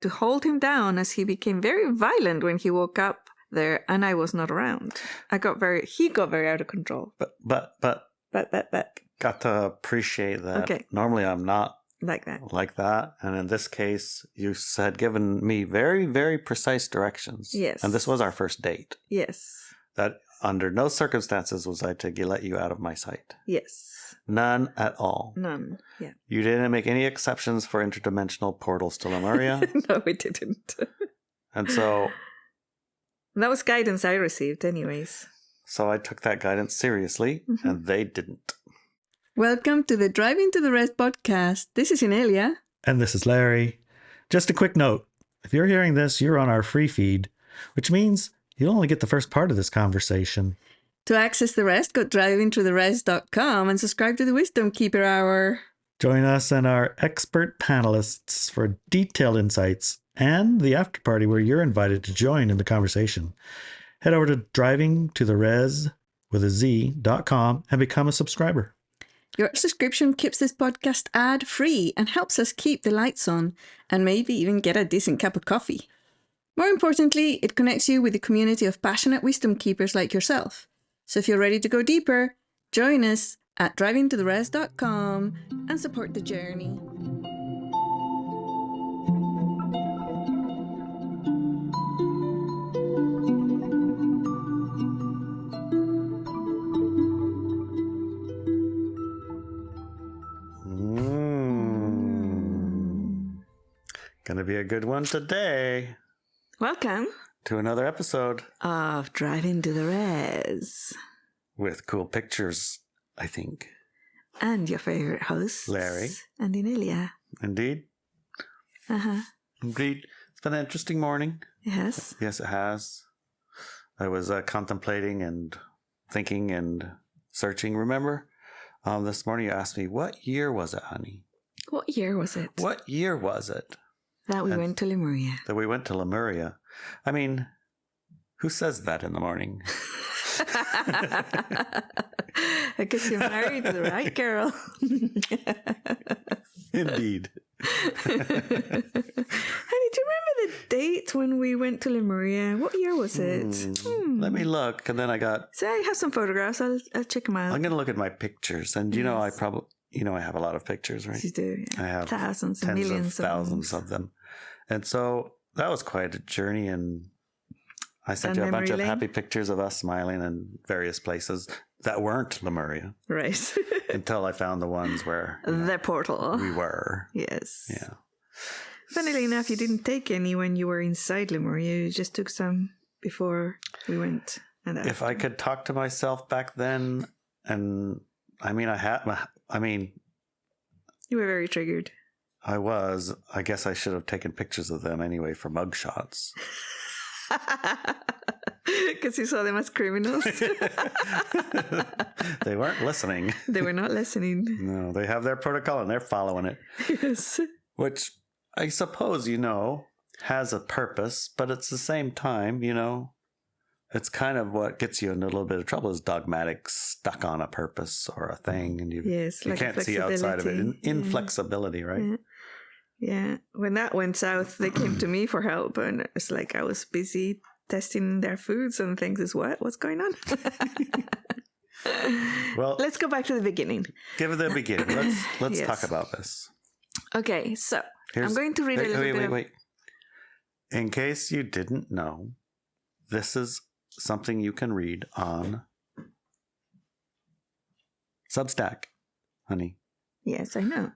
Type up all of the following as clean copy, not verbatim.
to hold him down as he became very violent when he woke up there and I was not around. He got very out of control. But got to appreciate that. Okay. Normally I'm not like that. And in this case, you had given me very, very precise directions. Yes. And this was our first date. Yes. That under no circumstances was I to let you out of my sight. Yes. None at all. None. Yeah. You didn't make any exceptions for interdimensional portals to Lemuria. No, we didn't. And so... that was guidance I received anyways. So I took that guidance seriously, and they didn't. Welcome to the Driving to the Rest podcast. This is Inelia. And this is Larry. Just a quick note. If you're hearing this, you're on our free feed, which means you'll only get the first part of this conversation. To access the rest, go drivingtotherest.com and subscribe to the Wisdom Keeper Hour. Join us and our expert panelists for detailed insights and the after party where you're invited to join in the conversation. Head over to drivingtotherez.com and become a subscriber. Your subscription keeps this podcast ad-free and helps us keep the lights on and maybe even get a decent cup of coffee. More importantly, it connects you with a community of passionate wisdom keepers like yourself. So if you're ready to go deeper, join us at drivingtotherest.com and support the journey. Gonna be a good one today. Welcome to another episode of Driving to the Res. With cool pictures, I think. And your favorite hosts, Larry. And Inelia. Indeed. Indeed. It's been an interesting morning. Yes. Yes, it has. I was contemplating and thinking and searching. Remember, this morning you asked me, what year was it, honey? What year was it? What year was it? That we went to Lemuria. That we went to Lemuria. I mean, who says that in the morning? I guess you're married to the right girl. Indeed. Honey, do you remember the date when we went to Lemuria? What year was it? Let me look. And then I got... So I have some photographs. I'll check them out. I'm going to look at my pictures. And you know, I probably... You know I have a lot of pictures, right? You do. Yeah. I have thousands and millions of thousands of them. And so that was quite a journey. And I sent you a bunch of happy pictures of us smiling in various places that weren't Lemuria. Right. Until I found the ones where... the portal. We were. Yes. Yeah. Funnily enough, you didn't take any when you were inside Lemuria. You just took some before we went. And if I could talk to myself back then, and I mean, you were very triggered. I was. I guess I should have taken pictures of them anyway for mugshots. Because you saw them as criminals. They weren't listening. They were not listening. No, they have their protocol and they're following it. Yes. Which I suppose, has a purpose, but at the same time, it's kind of what gets you in a little bit of trouble is dogmatic, stuck on a purpose or a thing, and you can't see outside of it. Inflexibility, right? Yeah. When that went south, they came to me for help, and it's like I was busy testing their foods and things. Is what's going on? Well, let's go back to the beginning. Give it the beginning. Let's yes. talk about this. Okay, so I'm going to read a little bit. Wait. In case you didn't know, this is something you can read on Substack, honey. Yes, I know.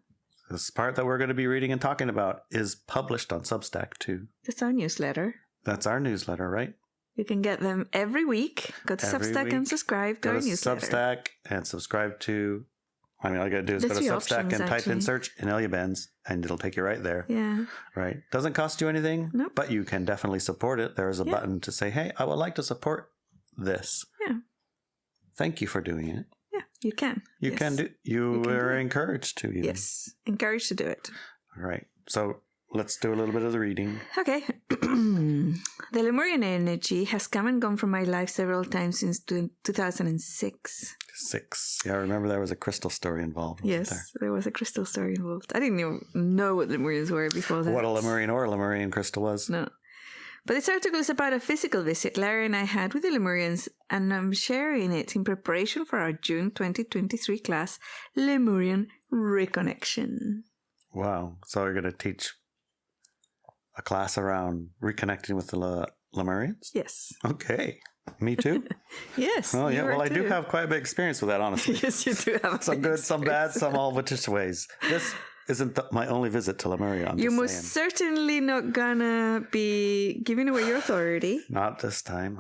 This part that we're going to be reading and talking about is published on Substack too. That's our newsletter. That's our newsletter, right? You can get them every week. Go to Substack and subscribe to our newsletter. Substack and subscribe to... all you got to do is go to Substack and type in search Inelia Benz, and it'll take you right there. Yeah. Right. Doesn't cost you anything, nope. But you can definitely support it. There is a button to say, hey, I would like to support this. Yeah. Thank you for doing it. Yeah, you can. You can do. You are encouraged to. Yes, encouraged to do it. All right. So let's do a little bit of the reading. Okay. The Lemurian energy has come and gone from my life several times since 2006. 6. Yeah, I remember there was a crystal story involved. Yes, there was a crystal story involved. I didn't even know what Lemurians were before that. What a Lemurian or a Lemurian crystal was. No. But this article is about a physical visit Larry and I had with the Lemurians, and I'm sharing it in preparation for our June 2023 class, Lemurian Reconnection. Wow. So we're going to teach a class around reconnecting with the Lemurians? Yes. Okay. Me too? Yes. Oh, yeah. Well, I do have quite a big experience with that, honestly. Yes, you do have some good, some bad, some all which ways. This isn't my only visit to Lemuria. You're most certainly not gonna be giving away your authority. Not this time,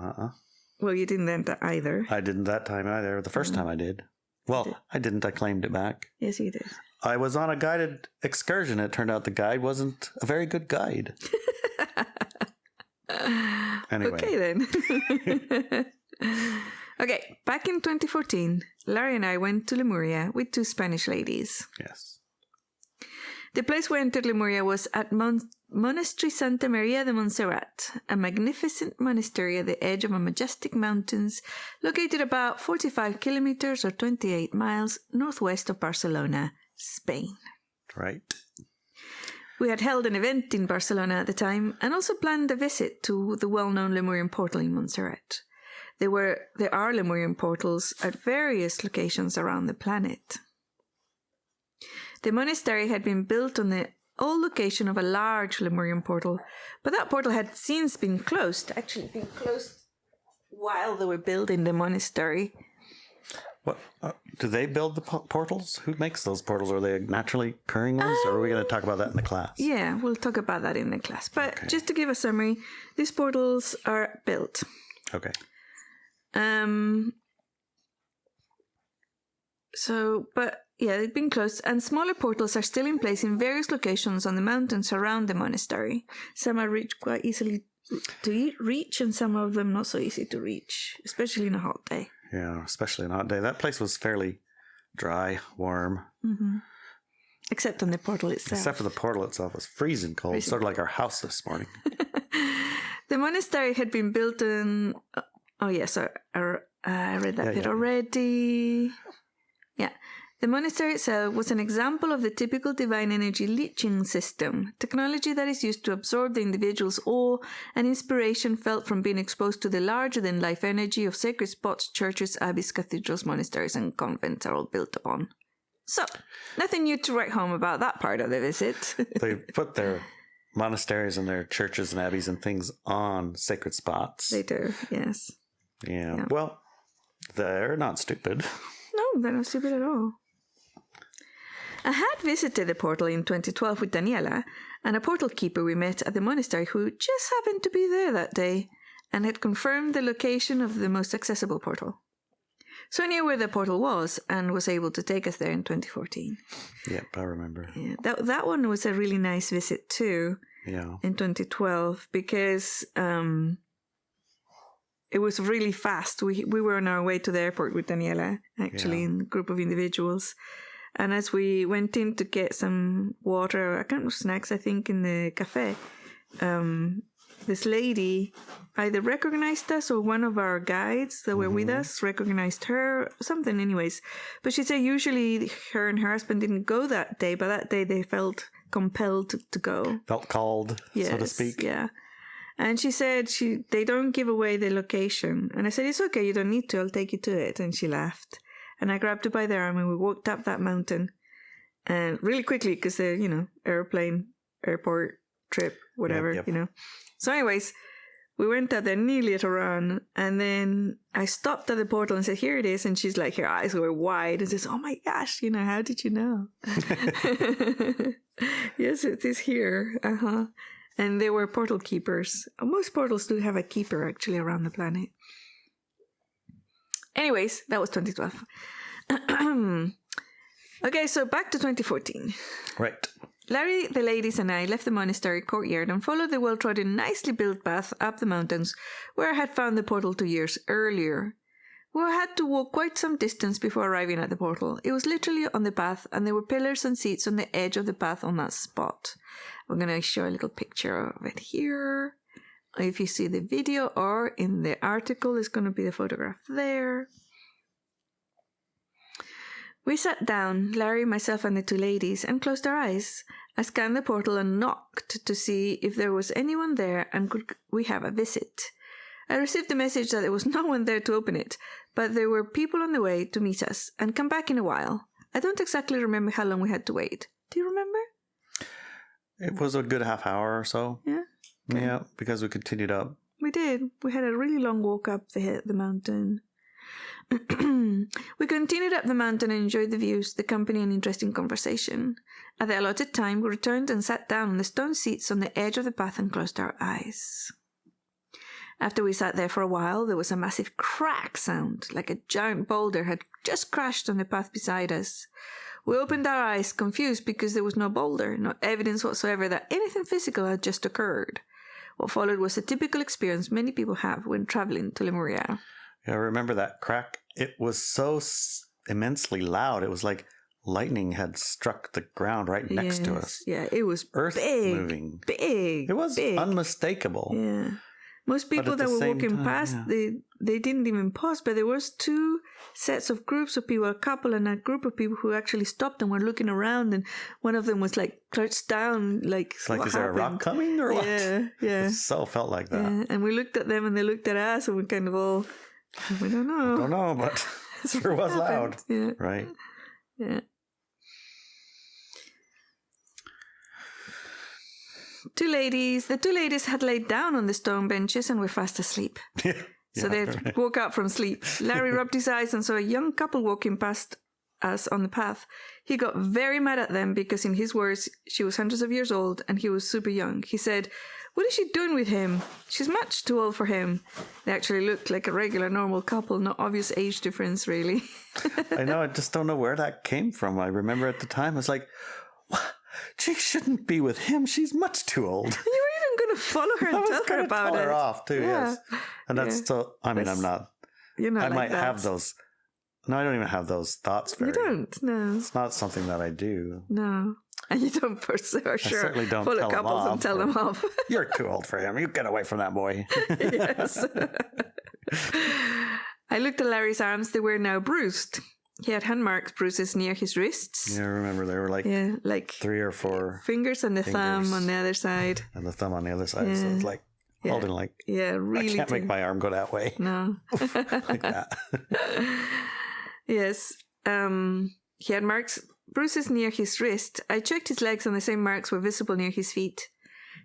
Well, you didn't then either. I didn't that time either. The first time I did. Well, I didn't. I claimed it back. Yes, you did. I was on a guided excursion. It turned out the guide wasn't a very good guide. Anyway. Okay, then. Okay, back in 2014, Larry and I went to Lemuria with 2 Spanish ladies. Yes. The place we entered Lemuria was at Monastery Santa Maria de Montserrat, a magnificent monastery at the edge of a majestic mountains located about 45 kilometers or 28 miles northwest of Barcelona, Spain. Right. We had held an event in Barcelona at the time and also planned a visit to the well-known Lemurian portal in Montserrat. There are Lemurian portals at various locations around the planet. The monastery had been built on the old location of a large Lemurian portal, but that portal had since been closed, while they were building the monastery. What do they build the portals? Who makes those portals? Are they naturally occurring ones, or are we going to talk about that in the class? Yeah, we'll talk about that in the class. But just to give a summary, these portals are built. Okay. They've been closed, and smaller portals are still in place in various locations on the mountains around the monastery. Some are reached quite easily to reach, and some of them not so easy to reach, especially in a hot day. Yeah, especially in a hot day. That place was fairly dry, warm. Mm-hmm. Except on the portal itself. Except for the portal itself. It was freezing cold, sort of like our house this morning. The monastery had been built in... I read that bit already. Yeah. The monastery itself was an example of the typical divine energy leeching system, technology that is used to absorb the individual's awe and inspiration felt from being exposed to the larger-than-life energy of sacred spots, churches, abbeys, cathedrals, monasteries, and convents are all built upon. So, nothing new to write home about that part of the visit. They put their monasteries and their churches and abbeys and things on sacred spots. They do, yes. Yeah. Well, they're not stupid. No, they're not stupid at all. I had visited the portal in 2012 with Daniela and a portal keeper we met at the monastery who just happened to be there that day and had confirmed the location of the most accessible portal. So I knew where the portal was and was able to take us there in 2014. Yep, I remember. Yeah, that one was a really nice visit too. Yeah. In 2012 because it was really fast. We were on our way to the airport with Daniela, actually, in a group of individuals. And as we went in to get some water, a kind of snacks, I think, in the cafe, this lady either recognized us or one of our guides that were with us recognized her, something anyways. But she said usually her and her husband didn't go that day, but that day they felt compelled to go. Felt called, so to speak. Yeah. And she said they don't give away the location. And I said, it's okay, you don't need to, I'll take you to it. And she laughed. And I grabbed her by the arm and we walked up that mountain. And really quickly, because the, airplane, airport, trip, whatever, Yep. So anyways, we went up there nearly at a run. And then I stopped at the portal and said, here it is. And she's like, her eyes were wide and says, oh my gosh, how did you know? Yes, it is here. Uh-huh. And they were portal keepers. Most portals do have a keeper, actually, around the planet. Anyways, that was 2012. Okay, so back to 2014. Right. Larry, the ladies, and I left the monastery courtyard and followed the well-trodden, nicely built path up the mountains where I had found the portal 2 years earlier. We had to walk quite some distance before arriving at the portal. It was literally on the path, and there were pillars and seats on the edge of the path on that spot. I'm going to show a little picture of it here. If you see the video or in the article, it's going to be the photograph there. We sat down, Larry, myself, and the two ladies, and closed our eyes. I scanned the portal and knocked to see if there was anyone there and could we have a visit. I received the message that there was no one there to open it, but there were people on the way to meet us and come back in a while. I don't exactly remember how long we had to wait. Do you remember? It was a good half hour or so. Yeah? Okay. Yeah, because we continued up. We did. We had a really long walk up the mountain. We continued up the mountain and enjoyed the views, the company, and interesting conversation. At the allotted time, we returned and sat down on the stone seats on the edge of the path and closed our eyes. After we sat there for a while, there was a massive crack sound, like a giant boulder had just crashed on the path beside us. We opened our eyes, confused because there was no boulder, no evidence whatsoever that anything physical had just occurred. What followed was a typical experience many people have when traveling to Lemuria. Yeah, I remember that crack. It was so immensely loud. It was like lightning had struck the ground right next to us. Yeah, it was Earth big, moving. Big. It was big. Unmistakable. Yeah. Most people that were walking past, they didn't even pause, but there was two sets of groups of people, a couple and a group of people who actually stopped and were looking around, and one of them was like crouched down, like, it's like, is there a rock coming or what? Yeah. It so felt like that. Yeah. And we looked at them and they looked at us, and we kind of all, we don't know. I don't know, but it sure was loud. Yeah. Right. Yeah. The two ladies had laid down on the stone benches and were fast asleep. So they woke up from sleep. Larry rubbed his eyes and saw a young couple walking past us on the path. He got very mad at them because, in his words, she was hundreds of years old and he was super young. He said, "What is she doing with him? She's much too old for him." They actually looked like a regular, normal couple, no obvious age difference, really. I know, I just don't know where that came from. I remember at the time, I was like, what? She shouldn't be with him. She's much too old. You were even going to follow her and tell her about it. Her off too, yes. And that's so. I mean, I'm not. You're not. I like might that. have those. No, I don't even have those thoughts. You don't. No. It's not something that I do. No, and you don't pursue. Sure. I certainly don't follow tell them couples off, and tell them off. You're too old for him. You get away from that boy. Yes. I looked at Larry's arms. They were now bruised. He had hand marks, bruises near his wrists. Yeah, I remember they were like 3 or 4 fingers and the thumb on the other side. And the thumb on the other side. Yeah. So it's like holding really. I can't make my arm go that way. No. Like that. Yes. He had bruises near his wrist. I checked his legs and the same marks were visible near his feet.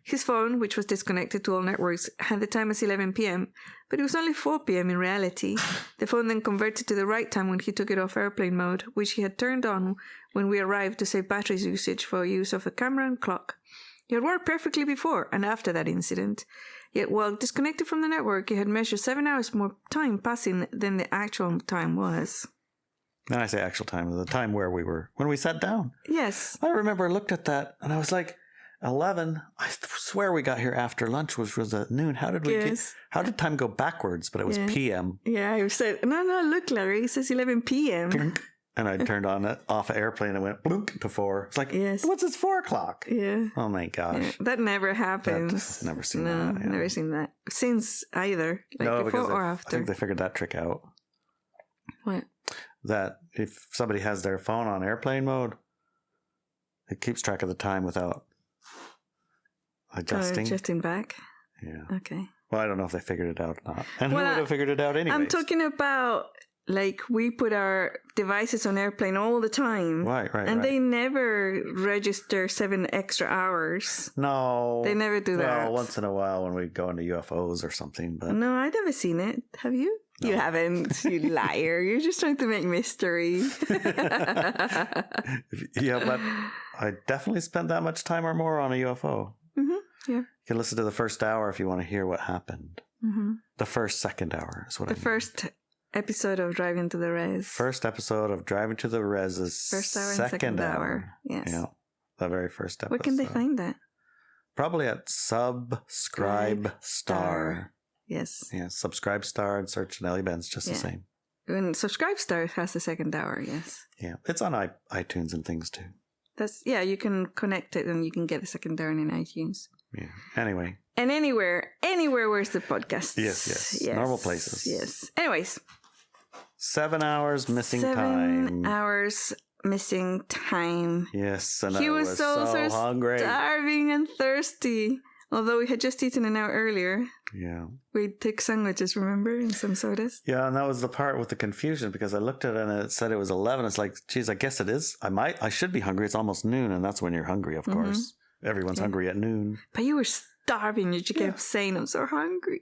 His phone, which was disconnected to all networks, had the time as 11 p.m., but it was only 4 p.m. in reality. The phone then converted to the right time when he took it off airplane mode, which he had turned on when we arrived to save battery usage for use of the camera and clock. It had worked perfectly before and after that incident. Yet while disconnected from the network, it had measured 7 hours more time passing than the actual time was. When I say actual time, the time where we were, when we sat down. Yes. I remember I looked at that and I was like, 11. I swear we got here after lunch, which was at noon. How did we how did time go backwards? But it was PM. Yeah, I said, no, look, Larry, it says 11 p.m. Blink. And I turned off an airplane and went blink to 4. It's like, what's it, 4 o'clock? Yeah. Oh my gosh. Yeah, that never happens. Never seen that. No, never seen that. Since either. Like before or after. I think they figured that trick out. What? That if somebody has their phone on airplane mode, it keeps track of the time without adjusting. Adjusting back? Yeah. Okay. Well, I don't know if they figured it out or not. And who would have figured it out anyway? I'm talking about, like, we put our devices on airplane all the time. Right. And they never register 7 extra hours. No. They never do that. Well, once in a while when we go into UFOs or something. But no, I've never seen it. Have you? No. You haven't, you liar. You're just trying to make mystery. Yeah, but I definitely spent that much time or more on a UFO. Mm-hmm. Yeah. You can listen to the first hour if you want to hear what happened. Mm-hmm. The first second hour is what I mean. The first episode of Driving to the Res. First episode of Driving to the Res is first hour and second hour. Yes. Yeah, the very first episode. Where can they find that? Probably at Subscribe Star. Yes. Yeah, Subscribe Star and search Nelly Benz, just the same. And Subscribe Star has the second hour, yes. Yeah, it's on iTunes and things too. You can connect it and you can get the second hour in iTunes. Yeah. Anyway. And anywhere where's the podcast? Yes. Normal places. Yes. Anyways, 7 hours missing 7 time. hours missing time. Yes, and He I was was so so hungry. starving and thirsty. Although we had just eaten an hour earlier. Yeah. We took sandwiches, remember? And some sodas. Yeah, and that was the part with the confusion because I looked at it and it said it was 11. It's like, geez, I guess it is. I should be hungry. It's almost noon, and that's when you're hungry, of course. Everyone's hungry at noon. But you were starving. You kept saying, I'm so hungry.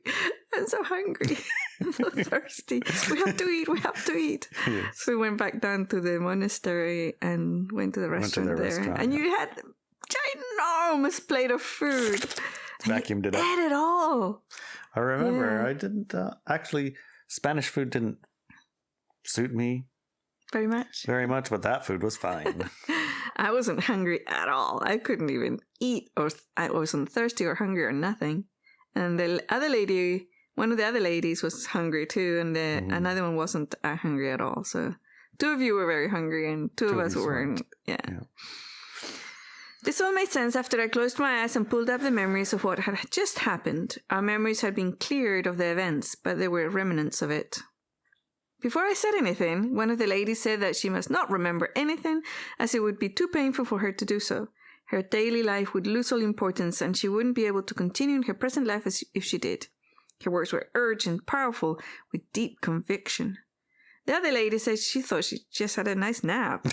I'm so hungry. I'm so thirsty. We have to eat. We have to eat. Yes. So we went back down to the monastery and went to the restaurant there. And you had a ginormous plate of food. Vacuumed it up. Ate it all. I remember I didn't, actually, Spanish food didn't suit me very much, but that food was fine. I wasn't hungry at all. I couldn't even eat, or I wasn't thirsty or hungry or nothing. And the other lady, one of the other ladies was hungry too, and another one wasn't hungry at all. So 2 of you were very hungry and two of us weren't. Yeah. This all made sense after I closed my eyes and pulled up the memories of what had just happened. Our memories had been cleared of the events, but there were remnants of it. Before I said anything, one of the ladies said that she must not remember anything, as it would be too painful for her to do so. Her daily life would lose all importance, and she wouldn't be able to continue in her present life as if she did. Her words were urgent, powerful, with deep conviction. The other lady said she thought she just had a nice nap.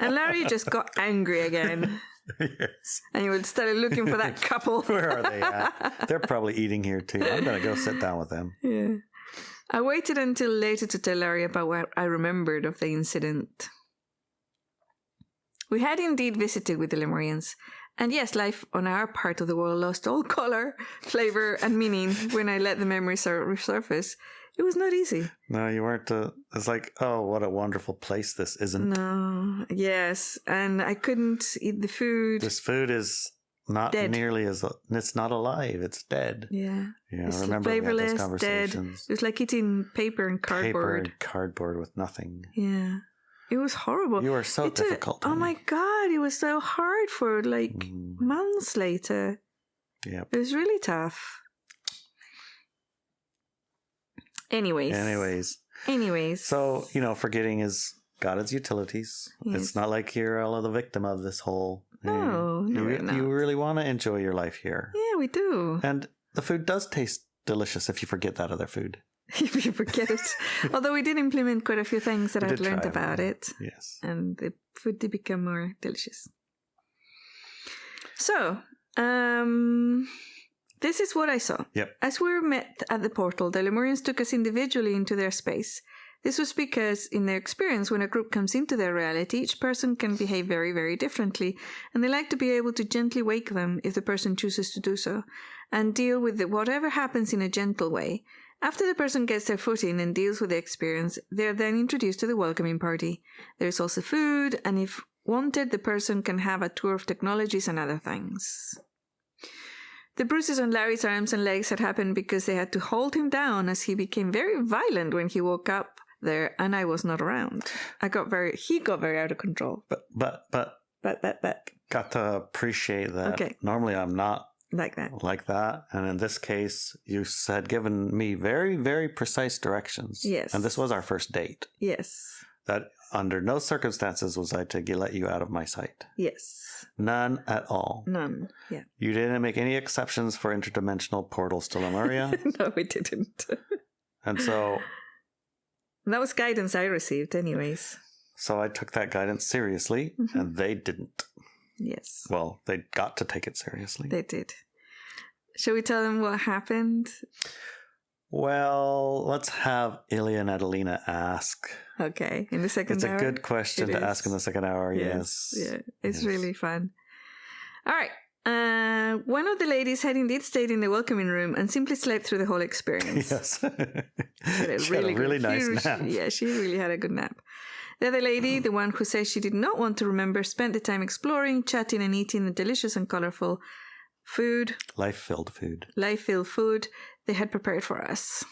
And Larry just got angry again. Yes. And you started looking for that couple. Where are they at? They're probably eating here too. I'm going to go sit down with them. Yeah. I waited until later to tell Larry about what I remembered of the incident. We had indeed visited with the Lemurians, and yes, life on our part of the world lost all color, flavor, and meaning when I let the memories resurface. It was not easy. No, you weren't. It's like, oh, what a wonderful place this isn't. No, yes, and I couldn't eat the food. This food is not dead. Nearly as, it's not alive, it's dead. Yeah. Yeah, It's I remember we had flavorless, those conversations. dead. It was like eating paper and cardboard. Paper and cardboard with nothing. Yeah. It was horrible. You were so difficult. Oh my God, it was so hard for months later. Yeah. It was really tough. Anyways. So, forgetting is God's utilities. Yes. It's not like you're all the victim of this whole... No, we're not. You really want to enjoy your life here. Yeah, we do. And the food does taste delicious if you forget that other food. If you forget it. Although we did implement quite a few things that I'd learned about it. Yes. And the food did become more delicious. So, this is what I saw. Yep. As we were met at the portal, the Lemurians took us individually into their space. This was because, in their experience, when a group comes into their reality, each person can behave very, very differently, and they like to be able to gently wake them if the person chooses to do so, and deal with whatever happens in a gentle way. After the person gets their footing and deals with the experience, they are then introduced to the welcoming party. There is also food, and if wanted, the person can have a tour of technologies and other things. The bruises on Larry's arms and legs had happened because they had to hold him down, as he became very violent when he woke up there and I was not around. He got very out of control. But got to appreciate that. Okay. Normally I'm not like that. And in this case, you had given me very, very precise directions. Yes. And this was our first date. Yes. That under no circumstances was I to let you out of my sight. Yes. None at all. None. Yeah. You didn't make any exceptions for interdimensional portals to Lemuria. No, we didn't. And so... That was guidance I received anyways. So I took that guidance seriously, and they didn't. Yes. Well, they got to take it seriously. They did. Shall we tell them what happened? Well, let's have Ilya and Adelina ask. Okay, in the second hour. It's a good question to ask in the second hour, yes. Yeah, it's really fun. All right. One of the ladies had indeed stayed in the welcoming room and simply slept through the whole experience. Yes. She had a really nice nap. Yeah, she really had a good nap. The other lady, the one who says she did not want to remember, spent the time exploring, chatting, and eating the delicious and colorful food. Life-filled food they had prepared for us.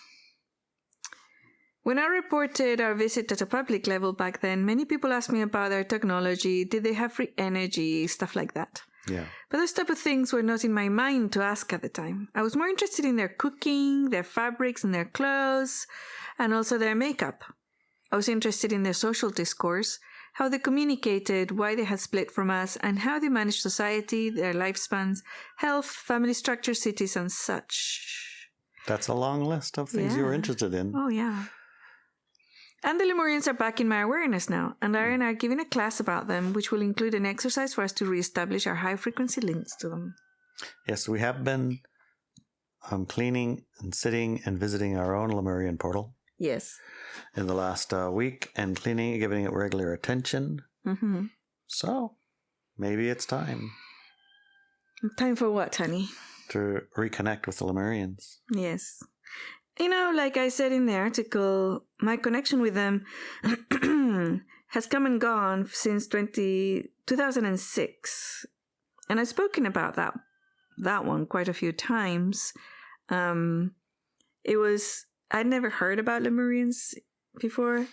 When I reported our visit at a public level back then, many people asked me about their technology, did they have free energy, stuff like that. Yeah. But those type of things were not in my mind to ask at the time. I was more interested in their cooking, their fabrics and their clothes, and also their makeup. I was interested in their social discourse, how they communicated, why they had split from us, and how they managed society, their lifespans, health, family structure, cities, and such. That's a long list of things you were Yeah. interested in. Oh, yeah. And the Lemurians are back in my awareness now, and I and I are giving a class about them, which will include an exercise for us to reestablish our high-frequency links to them. Yes, we have been cleaning and sitting and visiting our own Lemurian portal Yes. in the last week and cleaning and giving it regular attention. Mm-hmm. So maybe it's time Time for what, honey? to reconnect with the Lemurians. Yes. You know, like I said in the article, my connection with them has come and gone since 2006. And I've spoken about that one quite a few times. I'd never heard about Lemurians before.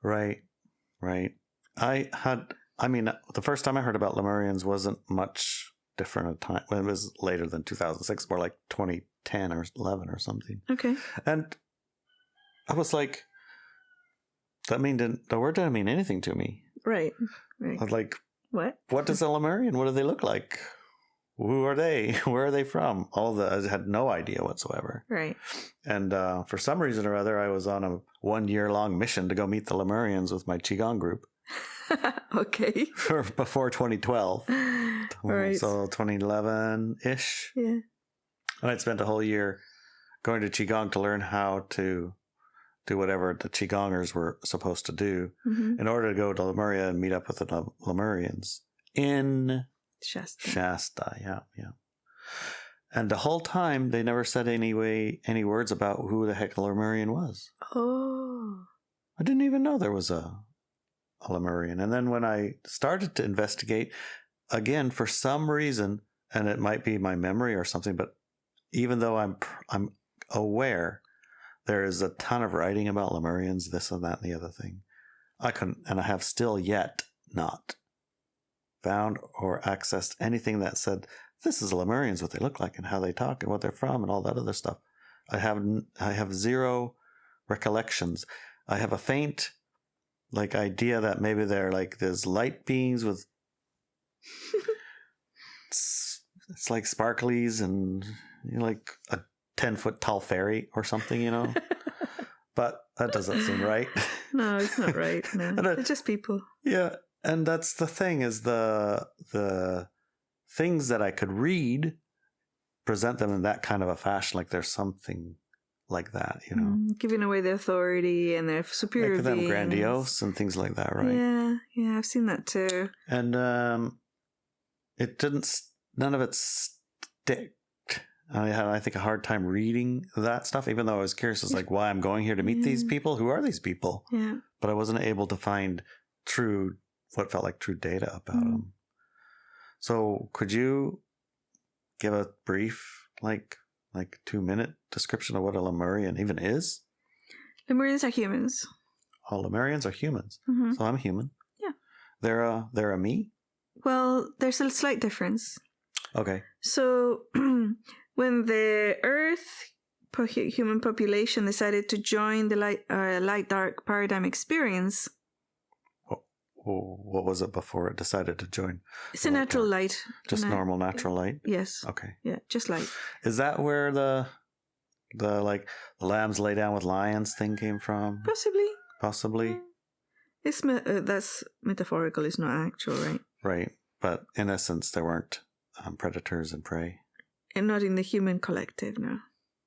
Right. The first time I heard about Lemurians wasn't much different a time. Well, it was later than 2006, more like 2010 or 11 or something. Okay. And I was like, the word didn't mean anything to me. Right. I was like, What? what is a Lemurian? What do they look like? Who are they? Where are they from? I had no idea whatsoever. Right. And for some reason or other, I was on a 1-year-long mission to go meet the Lemurians with my Qigong group. Okay. Before 2012. Right. So 2011-ish. Yeah. And I'd spent a whole year going to Qigong to learn how to do whatever the Qigongers were supposed to do Mm-hmm. in order to go to Lemuria and meet up with the Lemurians in Shasta. Yeah. And the whole time, they never said any words about who the heck a Lemurian was. Oh. I didn't even know there was a Lemurian. And then when I started to investigate, again, for some reason, and it might be my memory or something, but even though I'm aware there is a ton of writing about Lemurians, this and that and the other thing, I have still yet not found or accessed anything that said, this is Lemurians, what they look like and how they talk and what they're from and all that other stuff. I have zero recollections. I have a faint idea that maybe they're like these light beings with it's like sparklies and like a 10-foot tall fairy or something, but that doesn't seem right. No, it's not right. No, they're just people. Yeah, and that's the thing, is the things that I could read present them in that kind of a fashion, like there's something like that, Giving away their authority and their superior like them beings. grandiose and things like that, right? Yeah, I've seen that too. And none of it sticked. I had, I think, a hard time reading that stuff, even though I was curious as like why I'm going here to meet these people. Who are these people? Yeah. But I wasn't able to find what felt like true data about them. So could you give a brief, like 2-minute description of what a Lemurian even is? Lemurians are humans. All Lemurians are humans. Mm-hmm. So I'm human. Yeah. They're a me? Well, there's a slight difference. Okay. So when the Earth human population decided to join the light-dark paradigm experience. What was it before it decided to join? It's a natural light. Just normal natural light? Yes. Okay. Yeah, just light. Is that where the lambs lay down with lions thing came from? Possibly. Possibly. It's that's metaphorical. It's not actual, right? Right. But in essence, there weren't predators and prey. And not in the human collective, no.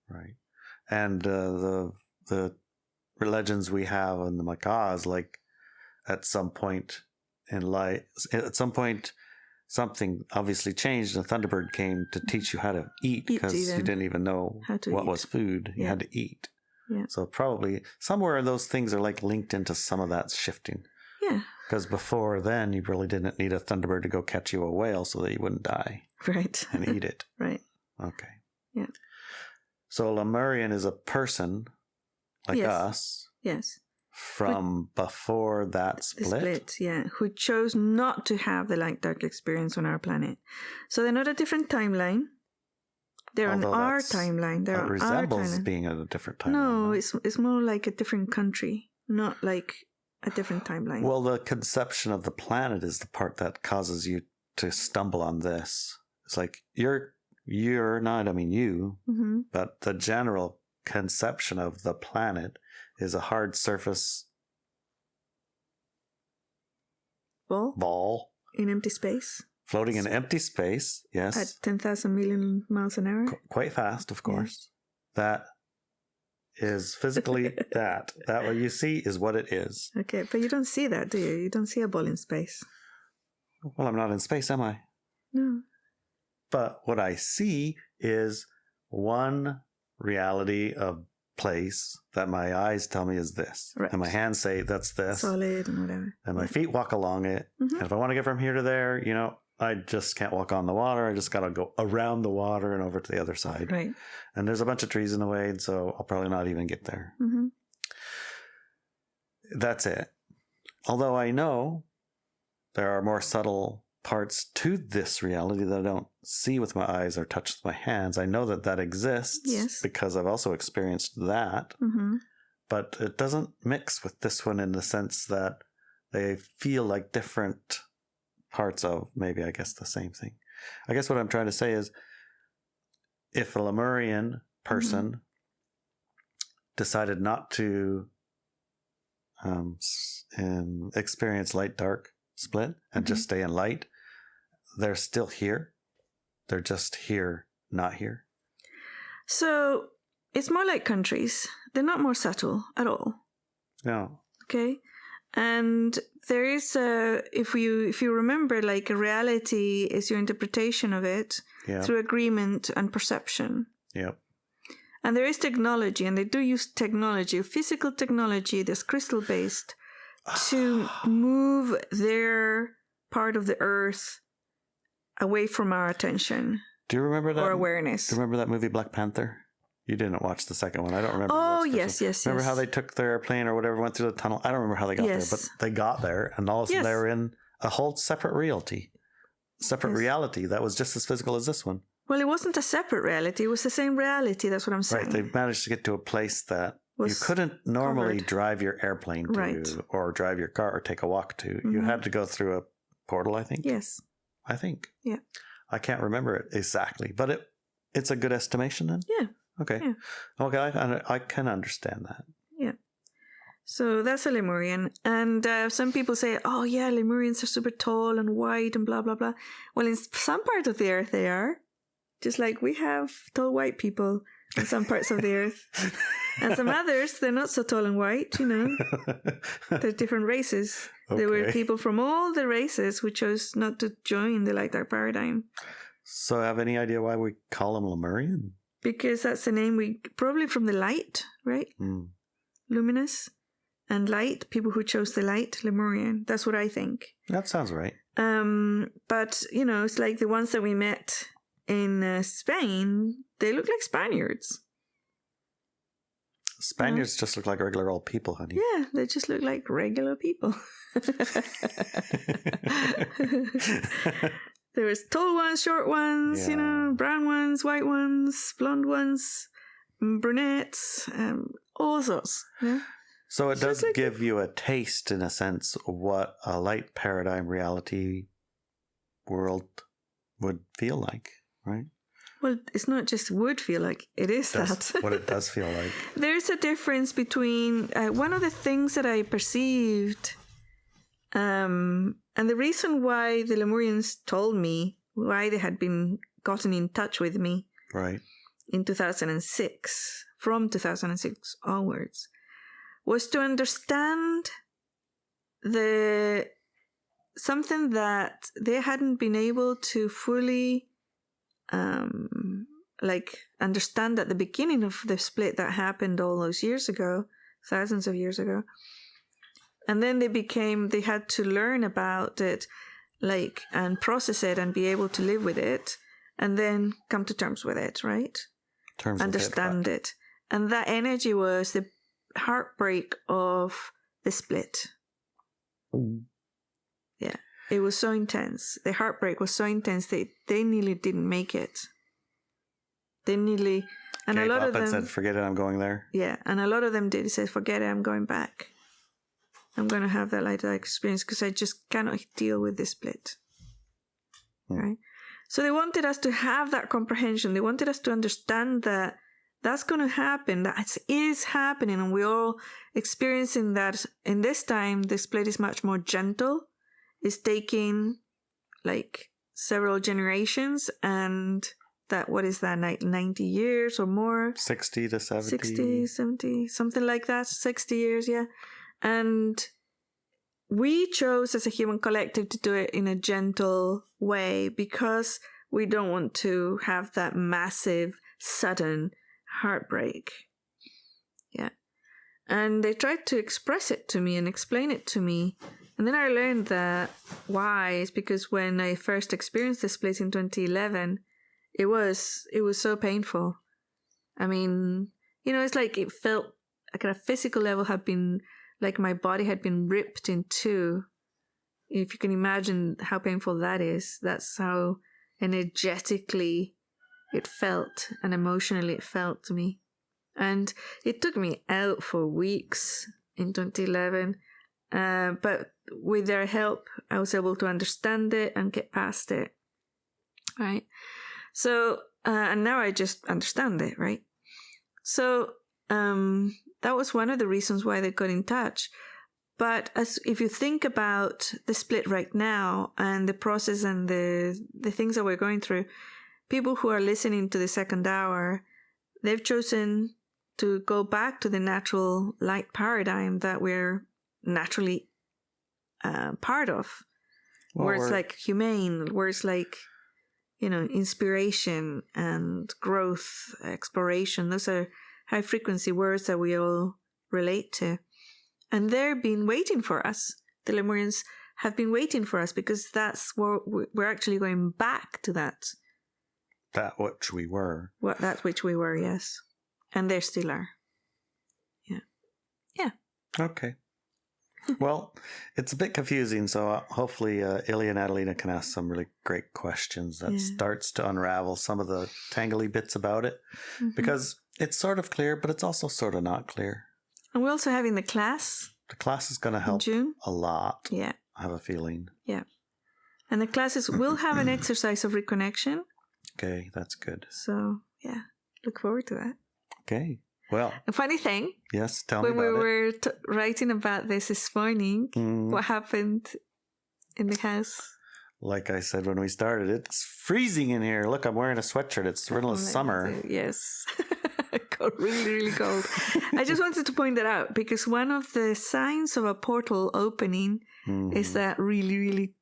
Right. And the legends we have in the Macaws, like at some point in life, something obviously changed. And a Thunderbird came to teach you how to eat because you didn't even know what was food. You had to eat. Yeah. So probably somewhere those things are like linked into some of that shifting. Yeah. Because before then, you really didn't need a Thunderbird to go catch you a whale so that you wouldn't die. Right. And eat it. Right. Okay. Yeah. So Lemurian is a person like us. Yes. From before that split? Yeah. Who chose not to have the light-dark experience on our planet. So they're not a different timeline. They're on our timeline. They're on resembles our timeline. Being at a different timeline. No, it's more like a different country not like a different timeline. Well, the conception of the planet is the part that causes you to stumble on this. It's like you're not, I mean you, Mm-hmm. but the general conception of the planet is a hard surface ball in empty space. floating in empty space. Yes. At 10,000 million miles an hour. Quite fast, of course. That is physically that what you see is what it is. Okay, but you don't see that, do you? You don't see a ball in space. Well, I'm not in space, am I? No. But what I see is one reality of place that my eyes tell me is this. Right. And my hands say that's this. Solid and whatever. And my feet walk along it. Mm-hmm. And if I want to get from here to there, I just can't walk on the water. I just got to go around the water and over to the other side. Right. And there's a bunch of trees in the way, and so I'll probably not even get there. Mm-hmm. That's it. Although I know there are more subtle parts to this reality that I don't see with my eyes or touch with my hands. I know that exists. Yes. Because I've also experienced that. Mm-hmm. But it doesn't mix with this one in the sense that they feel like different parts of maybe, I guess, the same thing. I guess what I'm trying to say is if a Lemurian person decided not to experience light-dark split and just stay in light, they're still here. They're just here, not here. So it's more like countries. They're not more subtle at all. No. Okay. And there is if you remember, like a reality is your interpretation of it through agreement and perception. Yep. And there is technology, and they do use technology, physical technology that's crystal based, to move their part of the earth away from our attention. Do you remember that? Or awareness. Do you remember that movie Black Panther? You didn't watch the second one. I don't remember. Oh, yes. Remember how they took their airplane or whatever, went through the tunnel? I don't remember how they got there, but they got there, and all of a sudden they were in a whole separate reality that was just as physical as this one. Well, it wasn't a separate reality. It was the same reality. That's what I'm saying. Right. They managed to get to a place that you couldn't normally drive your airplane to or drive your car or take a walk to. Mm-hmm. You had to go through a portal, I think. Yes. I think. Yeah. I can't remember it exactly, but it's a good estimation then? Yeah. Okay. Yeah. Okay, I can understand that. Yeah. So that's a Lemurian. And some people say, oh, yeah, Lemurians are super tall and white and blah, blah, blah. Well, in some part of the earth, they are. Just like we have tall white people in some parts of the earth. And some others, they're not so tall and white, They're different races. Okay. There were people from all the races who chose not to join the light-dark paradigm. So have any idea why we call them Lemurian? Because that's the name probably from the light, right? Mm. Luminous. And light, people who chose the light, Lemurian. That's what I think. That sounds right. But, it's like the ones that we met in Spain, they look like Spaniards. Spaniards just look like regular old people, honey. Yeah, they just look like regular people. There was tall ones, short ones, brown ones, white ones, blonde ones, brunettes, all sorts. Yeah? So it does give you a taste, in a sense, of what a light paradigm reality world would feel like, right? Well, it's not just would feel like, it is that. What it does feel like. There's a difference between, one of the things that I perceived, and the reason why the Lemurians told me why they had gotten in touch with me right in 2006, from 2006 onwards, was to understand something that they hadn't been able to fully understand at the beginning of the split that happened all those years ago, thousands of years ago. And then they had to learn about it, and process it and be able to live with it, and then come to terms with it, right? Understand it. And that energy was the heartbreak of the split. Mm. Yeah. It was so intense. The heartbreak was so intense that they nearly didn't make it. They nearly... And gave a lot up of them and said, forget it, I'm going there. Yeah, and a lot of them did. They said, forget it, I'm going back. I'm going to have that light experience because I just cannot deal with this split. Right? So they wanted us to have that comprehension. They wanted us to understand that that's going to happen, that is happening, and we're all experiencing that. In this time, the split is much more gentle. It's taking like several generations, and that, what is that, like 90 years or more? 60 to 70. 60, 70, something like that. 60 years, yeah. And we chose as a human collective to do it in a gentle way because we don't want to have that massive, sudden heartbreak. Yeah. And they tried to express it to me and explain it to me. And then I learned that why is because when I first experienced this split in 2011, it was so painful. I mean, you know, it's like it felt like at a physical level had been like my body had been ripped in two. If you can imagine how painful that is, that's how energetically it felt and emotionally it felt to me. And it took me out for weeks in 2011. But with their help, I was able to understand it and get past it. Right? So, and now I just understand it, right? So, that was one of the reasons why they got in touch. But if you think about the split right now and the process and the things that we're going through, people who are listening to the second hour, they've chosen to go back to the natural light paradigm that we're naturally part of. Well, words like humane, words like, you know, inspiration and growth, exploration. Those are high frequency words that we all relate to. And they've been waiting for us. The Lemurians have been waiting for us because that's what we're actually going back to that. That which we were. That which we were, yes. And they still are. Yeah. Yeah. Okay. Well, it's a bit confusing, so hopefully Ilya and Adelina can ask some really great questions that starts to unravel some of the tangly bits about it. Mm-hmm. Because it's sort of clear, but it's also sort of not clear. And we're also having the class. The class is going to help a lot. Yeah. I have a feeling. Yeah. And the classes will have an exercise of reconnection. Okay, that's good. So, yeah, look forward to that. Okay. Well. A funny thing. Yes, tell me about it. When we were it. writing about this morning, what happened in the house? Like I said when we started, it's freezing in here. Look, I'm wearing a sweatshirt. It's the middle of summer. Yes. It got really, really cold. I just wanted to point that out because one of the signs of a portal opening is that really, really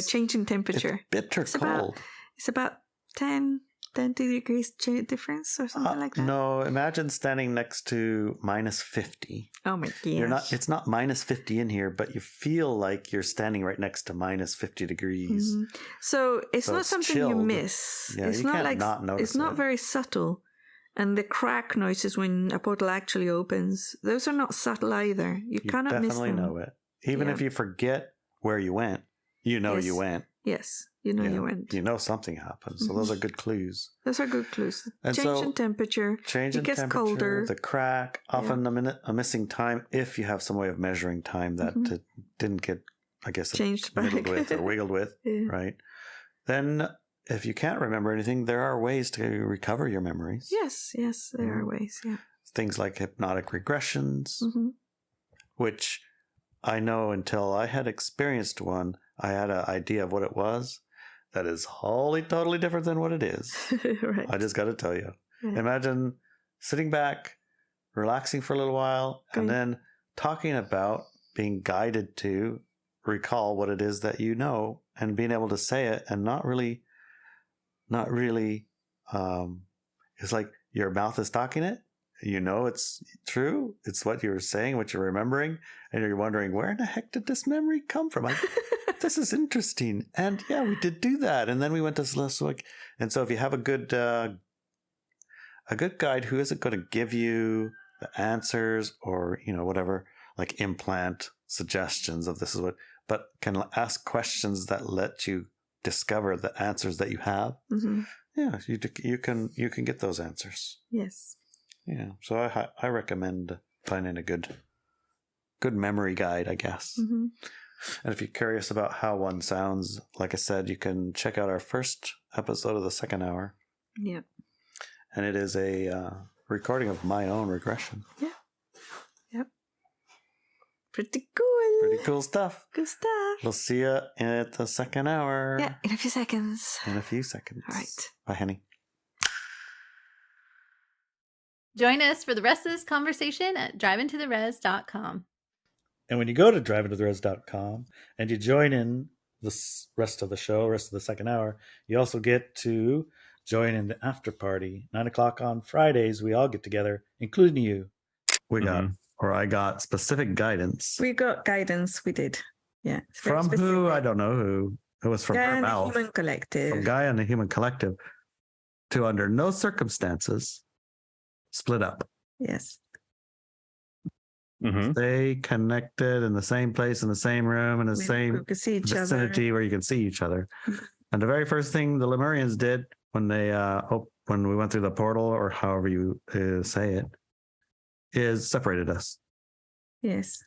change in temperature. It's cold. It's about 20 degrees difference or something like that. No, imagine standing next to minus 50. Oh my gosh. It's not minus 50 in here, but you feel like you're standing right next to minus 50 degrees. Mm-hmm. So it's not something chilled. you miss. Yeah, it's you not can't like not notice it's not very subtle. And the crack noises when a portal actually opens, those are not subtle either. You cannot miss them. You definitely know it. Even if you forget where you went, you know you went. Yes, you know you went. You know something happened. So those are good clues. Those are good clues. And change in temperature. It gets colder. The crack, often a missing time if you have some way of measuring time that it didn't get, I guess, changed back with or wiggled with, right? Then if you can't remember anything, there are ways to recover your memories. Yes, there are ways, yeah. Things like hypnotic regressions, which I know until I had experienced one, I had an idea of what it was. That is wholly, totally different than what it is. Right. I just got to tell you. Yeah. Imagine sitting back, relaxing for a little while, and then talking about being guided to recall what it is that you know and being able to say it and not really, it's like your mouth is talking it. You know it's true. It's what you're saying, what you're remembering, and you're wondering, where in the heck did this memory come from? This is interesting. And yeah, we did do that. And then we went to Celestic. And so if you have a good guide who isn't going to give you the answers or, whatever, like implant suggestions of this is what, but can ask questions that let you discover the answers that you have. Mm-hmm. Yeah, you can get those answers. Yes. Yeah. So I recommend finding a good good memory guide, I guess. Mm-hmm. And if you're curious about how one sounds, like I said, you can check out our first episode of the second hour. Yep. And it is a recording of my own regression. Yeah. Yep. Pretty cool. Pretty cool stuff. Good stuff. We'll see you at the second hour. Yeah, in a few seconds. In a few seconds. All right. Bye, honey. Join us for the rest of this conversation at driveintotheres.com. And when you go to driveintotheres.com and you join in the rest of the show, rest of the second hour, you also get to join in the after party. 9:00 on Fridays, we all get together, including you. I got specific guidance. We got guidance. We did. Yeah. It's very From specific. who? I don't know who. It was from Guy her and the mouth. Human Collective. From Guy and the Human Collective. To under no circumstances split up. Yes. Stay connected in the same place, in the same room, in the same We could see each other. vicinity where you can see each other. And the very first thing the Lemurians did when they when we went through the portal, or however you say it, is separated us. Yes.